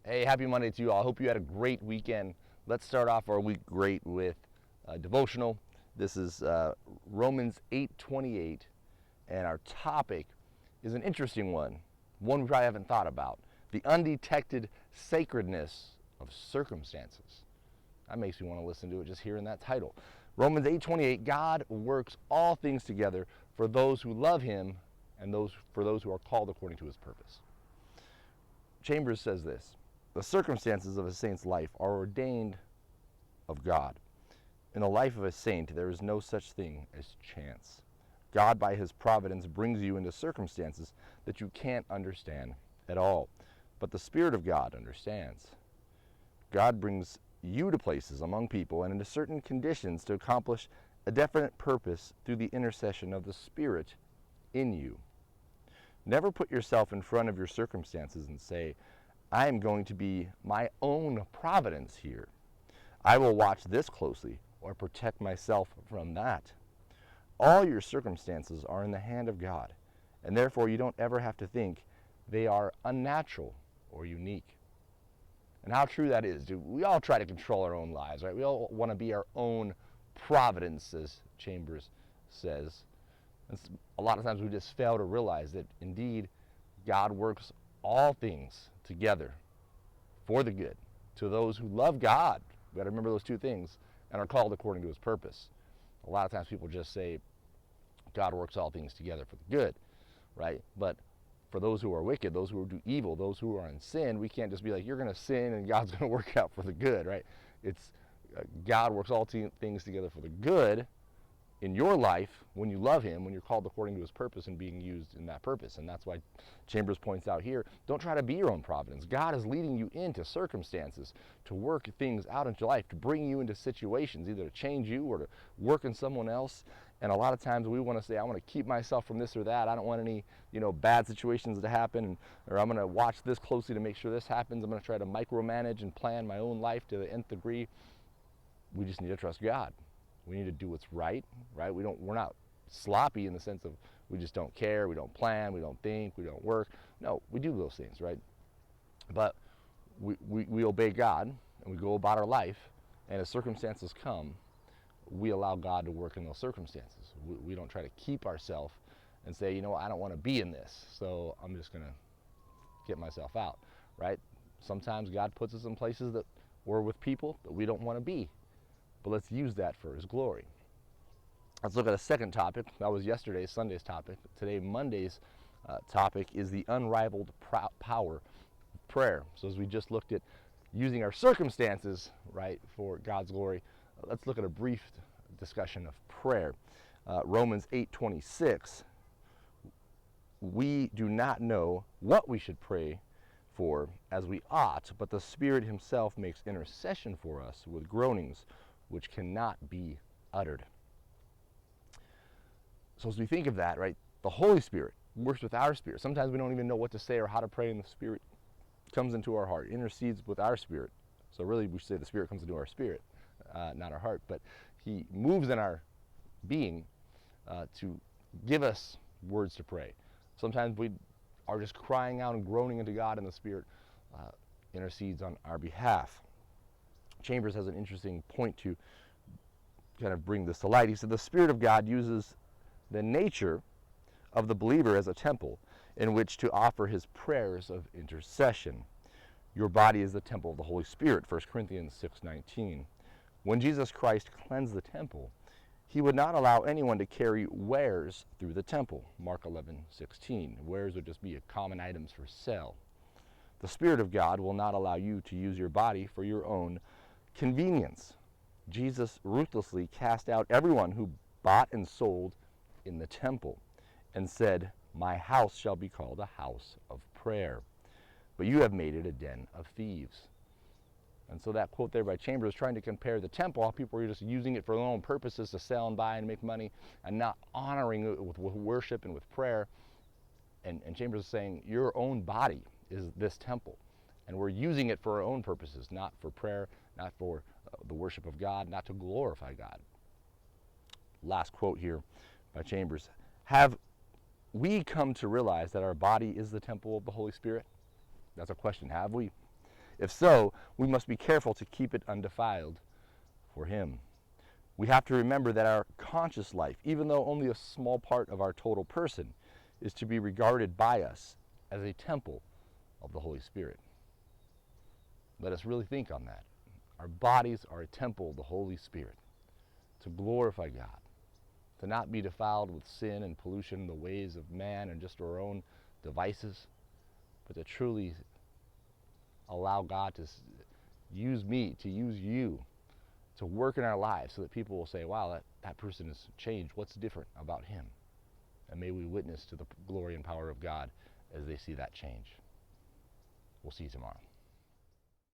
Hey, happy Monday to you all. I hope you had a great weekend. Let's start off our week great with a devotional. This is Romans 8:28, and our topic is an interesting one we probably haven't thought about: the undetected sacredness of circumstances. That makes me want to listen to it just hearing that title. Romans 8:28, God works all things together for those who love him and for those who are called according to his purpose. Chambers says this: the circumstances of a saint's life are ordained of God. In the life of a saint, there is no such thing as chance. God, by his providence, brings you into circumstances that you can't understand at all. But the Spirit of God understands. God brings you to places among people and into certain conditions to accomplish a definite purpose through the intercession of the Spirit in you. Never put yourself in front of your circumstances and say, I am going to be my own providence here. I will watch this closely or protect myself from that. All your circumstances are in the hand of God, and therefore you don't ever have to think they are unnatural or unique. And how true that is. We all try to control our own lives, right? We all want to be our own providence, as Chambers says. And a lot of times we just fail to realize that indeed God works all things together for the good to those who love God. We got to remember those two things, and are called according to his purpose. A lot of times people just say God works all things together for the good, right? But for those who are wicked, those who do evil, those who are in sin, we can't just be like, you're going to sin and God's going to work out for the good, right? It's God works all things together for the good in your life when you love him, when you're called according to his purpose and being used in that purpose. And that's why Chambers points out here, don't try to be your own providence. God is leading you into circumstances to work things out in your life, to bring you into situations, either to change you or to work in someone else. And a lot of times we want to say, I want to keep myself from this or that. I don't want any, bad situations to happen, or I'm going to watch this closely to make sure this happens. I'm going to try to micromanage and plan my own life to the nth degree. We just need to trust God. We need to do what's right? We're not sloppy in the sense of we just don't care, we don't plan, we don't think, we don't work. No, we do those things, right? But we obey God and we go about our life, and as circumstances come, we allow God to work in those circumstances. We don't try to keep ourselves and say, I don't want to be in this, so I'm just going to get myself out, right? Sometimes God puts us in places that we're with people that we don't want to be. But let's use that for his glory. Let's look at a second topic. That was yesterday's, Sunday's topic. Today, Monday's topic is the unrivaled power of prayer. So as we just looked at using our circumstances, right, for God's glory, let's look at a brief discussion of prayer. Romans 8:26, we do not know what we should pray for as we ought, but the Spirit himself makes intercession for us with groanings which cannot be uttered. So as we think of that, right, the Holy Spirit works with our spirit. Sometimes we don't even know what to say or how to pray, and the Spirit comes into our heart, intercedes with our spirit. So really we should say the Spirit comes into our spirit, not our heart, but he moves in our being to give us words to pray. Sometimes we are just crying out and groaning into God, and the Spirit intercedes on our behalf. Chambers has an interesting point to kind of bring this to light. He said the Spirit of God uses the nature of the believer as a temple in which to offer his prayers of intercession. Your body is the temple of the Holy Spirit, 1 Corinthians 6:19. When Jesus Christ cleansed the temple, he would not allow anyone to carry wares through the temple, Mark 11:16. Wares would just be common items for sale. The Spirit of God will not allow you to use your body for your own convenience. Jesus ruthlessly cast out everyone who bought and sold in the temple and said, my house shall be called a house of prayer, but you have made it a den of thieves. And so that quote there by Chambers is trying to compare the temple, how people are just using it for their own purposes to sell and buy and make money, and not honoring it with worship and with prayer. And Chambers is saying your own body is this temple, and we're using it for our own purposes, not for prayer, not for the worship of God, not to glorify God. Last quote here by Chambers. Have we come to realize that our body is the temple of the Holy Spirit? That's a question. Have we? If so, we must be careful to keep it undefiled for Him. We have to remember that our conscious life, even though only a small part of our total person, is to be regarded by us as a temple of the Holy Spirit. Let us really think on that. Our bodies are a temple of the Holy Spirit, to glorify God, to not be defiled with sin and pollution, the ways of man and just our own devices, but to truly allow God to use me, to use you, to work in our lives so that people will say, wow, that person has changed. What's different about him? And may we witness to the glory and power of God as they see that change. We'll see you tomorrow.